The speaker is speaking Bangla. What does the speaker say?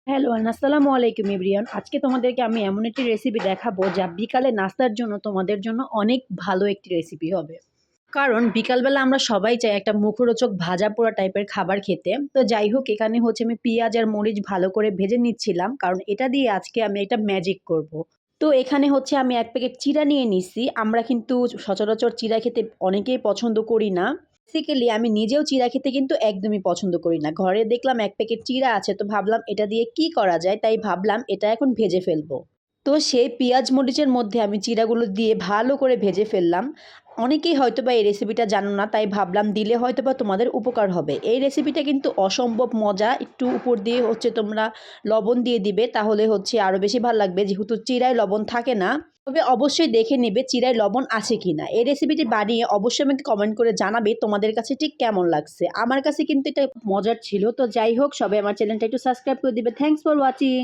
হ্যালো আসসালামু আলাইকুম এভরিওয়ান। আজকে তোমাদেরকে আমি এমন একটি রেসিপি দেখাবো যা বিকালে নাস্তার জন্য তোমাদের জন্য অনেক ভালো একটি রেসিপি হবে। কারণ বিকালবেলা আমরা সবাই চাই একটা মুখরোচক ভাজা পোড়া টাইপের খাবার খেতে। তো যাই হোক এখানে হচ্ছে আমি পেঁয়াজ আর মরিচ ভালো করে ভেজে নিচ্ছিলাম। কারণ এটা দিয়ে আজকে আমি একটা ম্যাজিক করব। তো এখানে হচ্ছে আমি ১ প্যাকেট চিড়া নিয়ে নিচ্ছি। আমরা কিন্তু সচরাচর চিড়া খেতে অনেকেই পছন্দ করি না। বেসিক্যালি আমি নিজেও চিড়া খেতে কিন্তু একদমই পছন্দ করি না। ঘরে দেখলাম ১ প্যাকেট চিড়া আছে তো ভাবলাম এটা দিয়ে কি করা যায়? তাই ভাবলাম এটা এখন ভেজে ফেলবো। তো সেই পেঁয়াজ মরিচের মধ্যে আমি চিড়াগুলো দিয়ে ভালো করে ভেজে ফেললাম। অনেকেই হয়তোবা এই রেসিপিটা জানো না তাই ভাবলাম দিলে হয়তোবা তোমাদের উপকার হবে। এই রেসিপিটা কিন্তু অসম্ভব মজা। একটু উপর দিয়ে হচ্ছে তোমরা লবণ দিয়ে দিবে তাহলে হচ্ছে আরো বেশি ভাল লাগবে যেহেতু চিড়ায় লবণ থাকে না। তবে অবশ্যই দেখে নিবে চিড়ায় লবণ আছে কিনা। এই রেসিপিটি বানিয়ে অবশ্যই আমাকে কমেন্ট করে জানাবে তোমাদের কাছে ঠিক কেমন লাগছে। আমার কাছে কিন্তু এটা মজার ছিল। তো যাই হোক সবাই আমার চ্যানেলটা একটু সাবস্ক্রাইব করে দিবে। Thanks for watching.